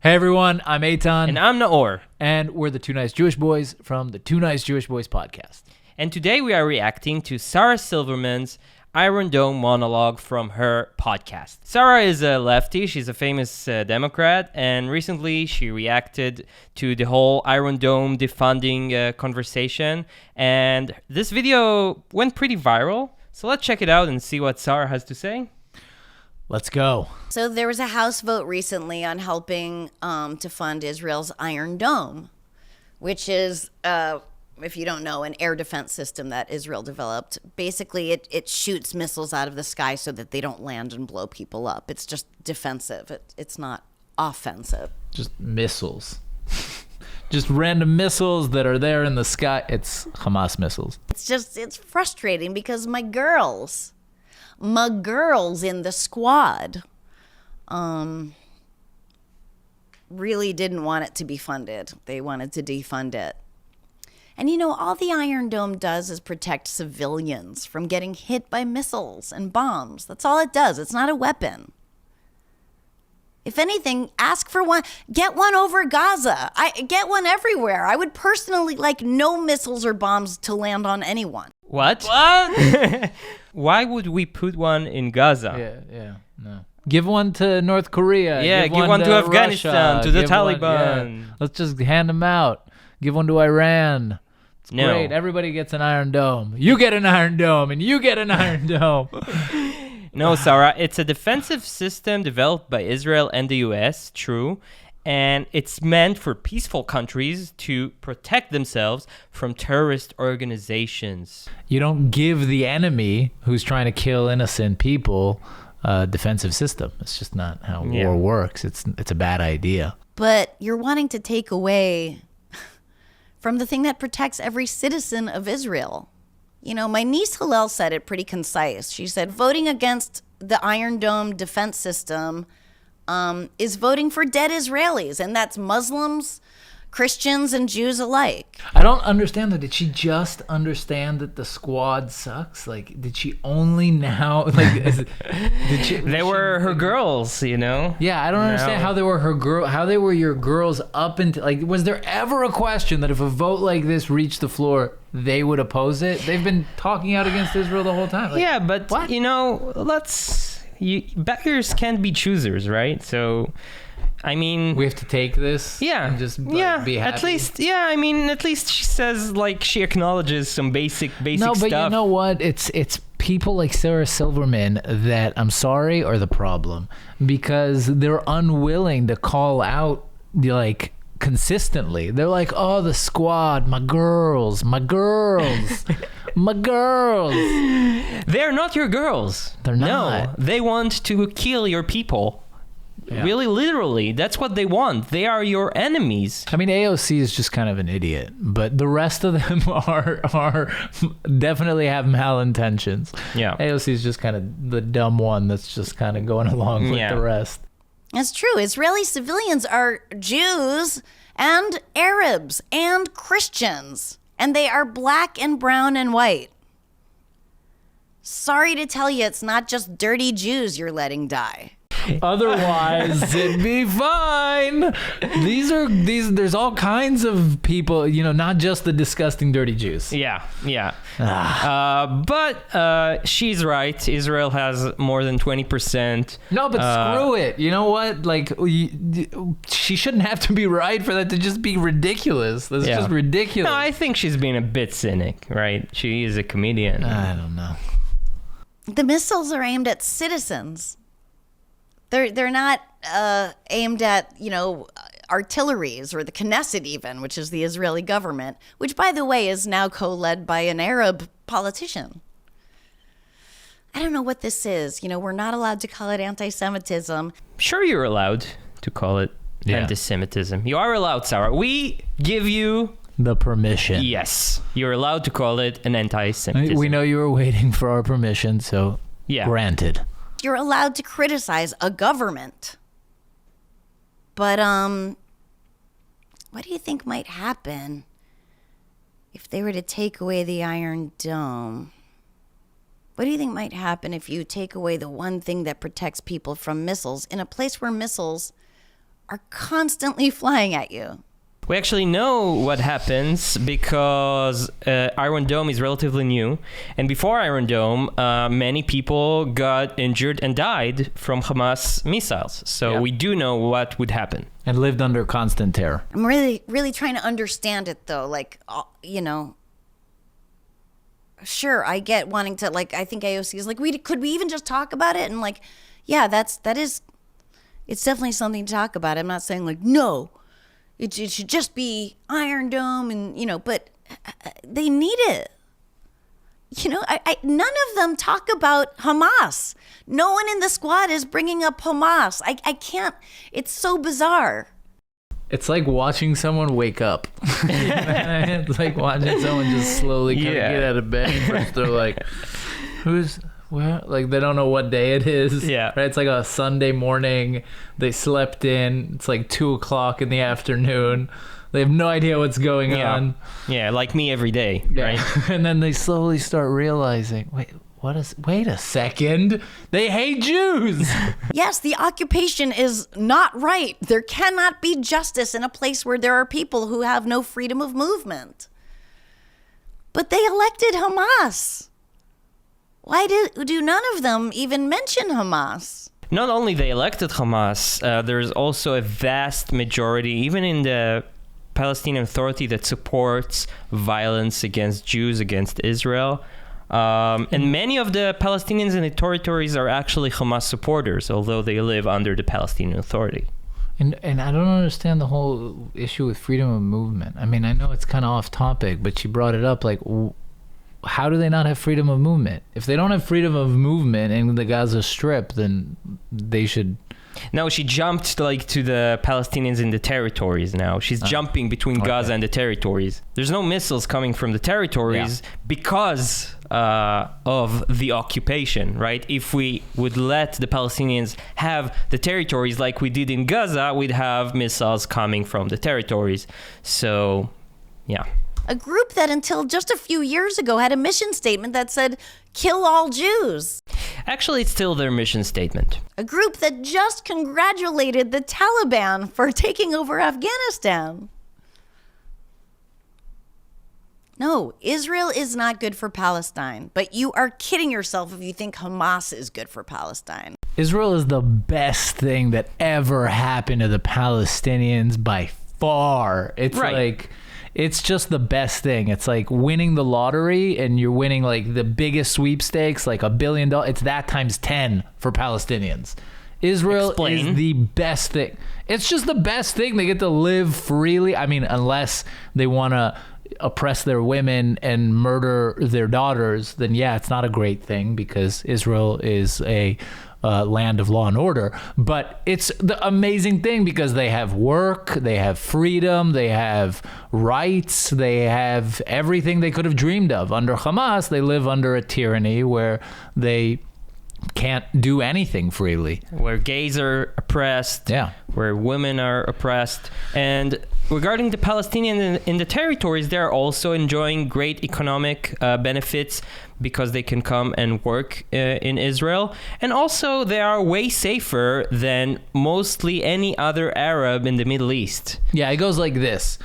Hey everyone, I'm Eitan. And I'm Naor. And we're the Two Nice Jewish Boys from the Two Nice Jewish Boys podcast. And today we are reacting to Sarah Silverman's Iron Dome monologue from her podcast. Sarah is a lefty. She's a famous Democrat. And recently she reacted to the whole Iron Dome defunding conversation. And this video went pretty viral. So let's check it out and see what Sarah has to say. Let's go. So there was a House vote recently on helping to fund Israel's Iron Dome, which is, if you don't know, an air defense system that Israel developed. Basically, it shoots missiles out of the sky so that they don't land and blow people up. It's just defensive. It's not offensive. Just missiles. Just random missiles that are there in the sky. It's Hamas missiles. It's frustrating because my girls in the squad really didn't want it to be funded. They wanted to defund it. And you know, all the Iron Dome does is protect civilians from getting hit by missiles and bombs. That's all it does. It's not a weapon. If anything, ask for one. Get one over Gaza. Get one everywhere. I would personally like no missiles or bombs to land on anyone. What? Why would we put one in Gaza? No. Give one to North Korea. Yeah, give one to Afghanistan, to the Taliban. Let's just hand them out. Give one to Iran. It's great. Everybody gets an Iron Dome. You get an Iron Dome, and you get an Iron Dome. No, Sarah, it's a defensive system developed by Israel and the US, true. And it's meant for peaceful countries to protect themselves from terrorist organizations. You don't give the enemy who's trying to kill innocent people a defensive system. It's just not how war works. It's a bad idea. But you're wanting to take away from the thing that protects every citizen of Israel. You know, my niece Hillel said it pretty concise. She said, voting against the Iron Dome defense system is voting for dead Israelis, and that's Muslims, Christians, and Jews alike. I don't understand that. Did she just understand that the squad sucks? Like, did she only now? Like, they were her girls, you know. Yeah, I don't understand how they were her girl. How they were your girls up until like. Was there ever a question that if a vote like this reached the floor, they would oppose it? They've been talking out against Israel the whole time. Like, yeah, but what? You know, beggars can't be choosers, right? So, I mean, we have to take this. Yeah, and just be happy. At least she says like she acknowledges some basic stuff. No, but you know what? It's people like Sarah Silverman that I'm sorry are the problem because they're unwilling to call out like consistently. They're like, oh, the squad, my girls. My girls. They're not your girls. They're not. No, they want to kill your people. Yeah. Really, literally. That's what they want. They are your enemies. I mean, AOC is just kind of an idiot, but the rest of them are definitely have malintentions. Yeah. AOC is just kind of the dumb one that's just kind of going along with the rest. That's true. Israeli civilians are Jews and Arabs and Christians. And they are black and brown and white. Sorry to tell you, it's not just dirty Jews you're letting die. Otherwise, it'd be fine. There's all kinds of people, you know, not just the disgusting dirty Jews. Yeah. But she's right. Israel has more than 20%. No, but screw it. You know what? Like, she shouldn't have to be right for that to just be ridiculous. That's just ridiculous. No, I think she's being a bit cynic, right? She is a comedian. I don't know. The missiles are aimed at citizens. They're not aimed at, you know, artilleries or the Knesset even, which is the Israeli government, which, by the way, is now co-led by an Arab politician. I don't know what this is. You know, we're not allowed to call it anti-Semitism. Sure, you're allowed to call it anti-Semitism. You are allowed, Sarah. We give you the permission. Yes, you're allowed to call it an anti-Semitism. We know you were waiting for our permission, so granted. You're allowed to criticize a government. But, what do you think might happen if they were to take away the Iron Dome? What do you think might happen if you take away the one thing that protects people from missiles in a place where missiles are constantly flying at you. We actually know what happens because Iron Dome is relatively new. And before Iron Dome, many people got injured and died from Hamas missiles. So we do know what would happen. And lived under constant terror. I'm really, really trying to understand it, though. Like, sure, I get wanting to, like, I think AOC is like, could we even just talk about it? And like, yeah, it's definitely something to talk about. I'm not saying like, no. It should just be Iron Dome and, but they need it. None of them talk about Hamas. No one in the squad is bringing up Hamas. I can't. It's so bizarre. It's like watching someone wake up. It's like watching someone just slowly kind of get out of bed. First they're like, where? Like, they don't know what day it is. Yeah. Right? It's like a Sunday morning. They slept in. It's like 2:00 in the afternoon. They have no idea what's going on. Yeah, like me every day, right? And then they slowly start realizing, wait a second. They hate Jews. Yes, the occupation is not right. There cannot be justice in a place where there are people who have no freedom of movement. But they elected Hamas. Why do none of them even mention Hamas? Not only they elected Hamas, there's also a vast majority, even in the Palestinian Authority, that supports violence against Jews, against Israel. And many of the Palestinians in the territories are actually Hamas supporters, although they live under the Palestinian Authority. And I don't understand the whole issue with freedom of movement. I mean, I know it's kind of off topic, but she brought it up like, how do they not have freedom of movement? If they don't have freedom of movement in the Gaza Strip, then they should... No, she jumped to the Palestinians in the territories now. She's jumping between Gaza and the territories. There's no missiles coming from the territories because of the occupation, right? If we would let the Palestinians have the territories like we did in Gaza, we'd have missiles coming from the territories. So, yeah. A group that until just a few years ago had a mission statement that said, kill all Jews. Actually, it's still their mission statement. A group that just congratulated the Taliban for taking over Afghanistan. No, Israel is not good for Palestine, but you are kidding yourself if you think Hamas is good for Palestine. Israel is the best thing that ever happened to the Palestinians by far. It's like... It's just the best thing. It's like winning the lottery and you're winning like the biggest sweepstakes, like $1 billion. It's that times 10 for Palestinians. Israel is the best thing. It's just the best thing. They get to live freely. I mean, unless they want to oppress their women and murder their daughters, then yeah, it's not a great thing because Israel is a land of law and order. But it's the amazing thing because they have work, they have freedom, they have rights, they have everything they could have dreamed of. Under Hamas, they live under a tyranny where they can't do anything freely. Where gays are oppressed, where women are oppressed. And regarding the Palestinians in the territories, they're also enjoying great economic benefits because they can come and work in Israel. And also, they are way safer than mostly any other Arab in the Middle East. Yeah, it goes like this.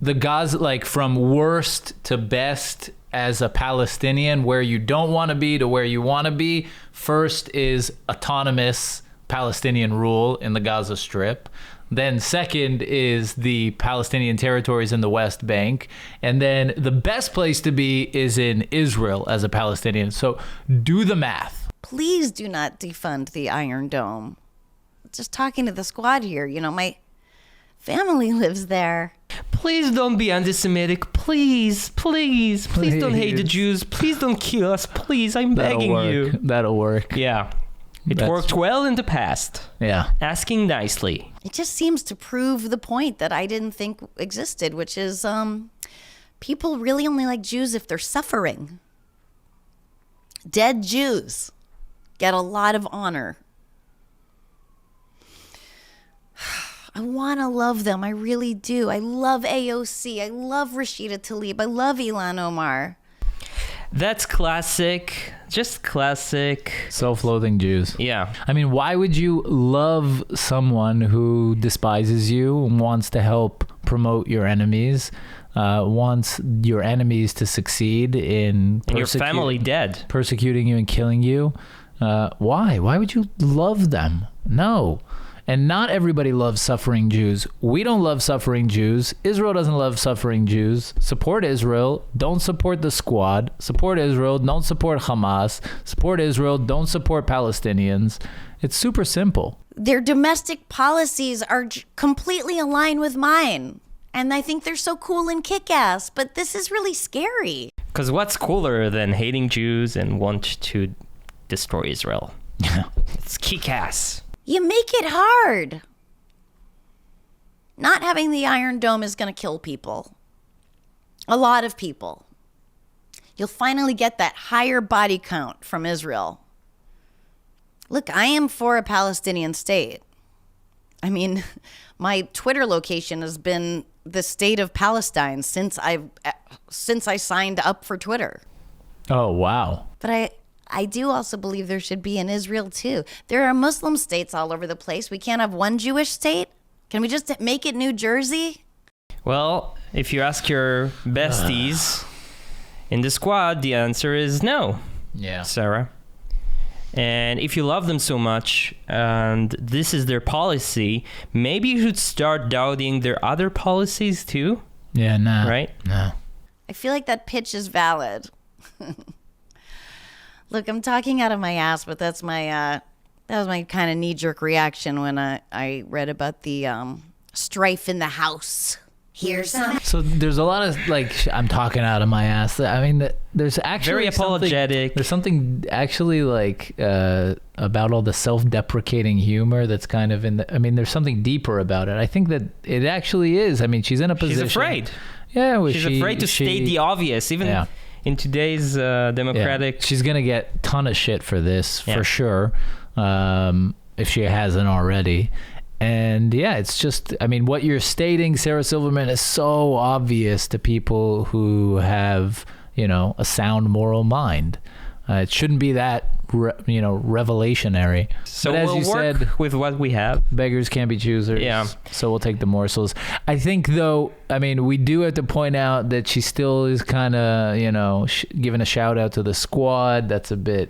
The Gaza, like from worst to best as a Palestinian, where you don't want to be to where you want to be. First is autonomous Palestinian rule in the Gaza Strip. Then second is the Palestinian territories in the West Bank. And then the best place to be is in Israel as a Palestinian. So do the math. Please do not defund the Iron Dome. Just talking to the squad here, my family lives there. Please don't be anti-Semitic. Please don't hate the Jews. Please don't kill us. Please, I'm begging you. That'll work. Yeah. It worked well in the past. Yeah. Asking nicely. It just seems to prove the point that I didn't think existed, which is people really only like Jews if they're suffering. Dead Jews get a lot of honor. I want to love them. I really do. I love AOC. I love Rashida Tlaib. I love Ilhan Omar. That's classic. Just classic. Self-loathing Jews. Yeah. I mean, why would you love someone who despises you and wants to help promote your enemies, wants your enemies to succeed in And your family dead. persecuting you and killing you? Why? Why would you love them? No. And not everybody loves suffering Jews. We don't love suffering Jews. Israel doesn't love suffering Jews. Support Israel. Don't support the squad. Support Israel. Don't support Hamas. Support Israel. Don't support Palestinians. It's super simple. Their domestic policies are completely aligned with mine. And I think they're so cool and kick-ass, but this is really scary. Because what's cooler than hating Jews and want to destroy Israel? It's kick-ass. You make it hard. Not having the Iron Dome is going to kill people. A lot of people. You'll finally get that higher body count from Israel. Look, I am for a Palestinian state. I mean, my Twitter location has been the state of Palestine since I signed up for Twitter. Oh, wow. But I do also believe there should be in Israel, too. There are Muslim states all over the place. We can't have one Jewish state? Can we just make it New Jersey? Well, if you ask your besties in the squad, the answer is no, Yeah. Sarah. And if you love them so much and this is their policy, maybe you should start doubting their other policies too, Yeah, no. right? No. I feel like that pitch is valid. Look, I'm talking out of my ass, but that was my kind of knee-jerk reaction when I read about the strife in the house. Here's some. So there's a lot of I'm talking out of my ass. I mean, there's actually Very apologetic. There's something actually about all the self-deprecating humor that's kind of in the. I mean, there's something deeper about it. I think that it actually is. I mean, she's in a position. She's afraid. Yeah, well, She's afraid to state the obvious, even in today's democratic. Yeah. She's gonna get a ton of shit for this for sure, if she hasn't already. And yeah, it's just, I mean, what you're stating, Sarah Silverman, is so obvious to people who have, a sound moral mind. It shouldn't be that, revelationary. So but as we'll you work said, with what we have. beggars can't be choosers. Yeah. So we'll take the morsels. I think, though, I mean, we do have to point out that she still is kind of, giving a shout out to the squad. That's a bit,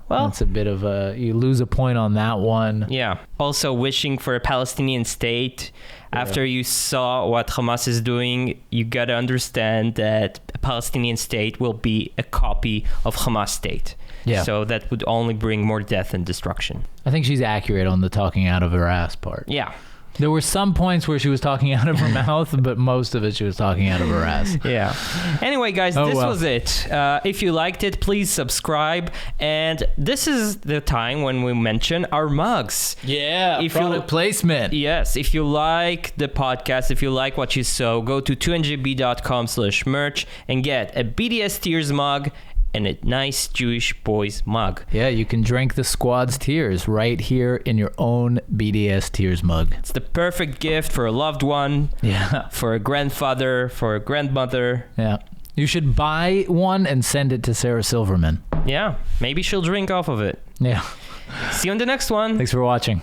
well, it's a bit of you lose a point on that one. Yeah. Also wishing for a Palestinian state. After you saw what Hamas is doing, you got to understand that a Palestinian state will be a copy of Hamas state. Yeah. So that would only bring more death and destruction. I think she's accurate on the talking out of her ass part. Yeah. There were some points where she was talking out of her mouth, but most of it she was talking out of her ass. Yeah. Anyway, guys, this was it. If you liked it, please subscribe. And this is the time when we mention our mugs. Yeah, If product placement. Yes, if you like the podcast, if you like what you saw, go to 2ngb.com/merch and get a BDS Tears mug and a nice Jewish boys mug. Yeah, you can drink the squad's tears right here in your own BDS Tears mug. It's the perfect gift for a loved one, Yeah. for a grandfather, for a grandmother. Yeah. You should buy one and send it to Sarah Silverman. Yeah, maybe she'll drink off of it. Yeah. See you on the next one. Thanks for watching.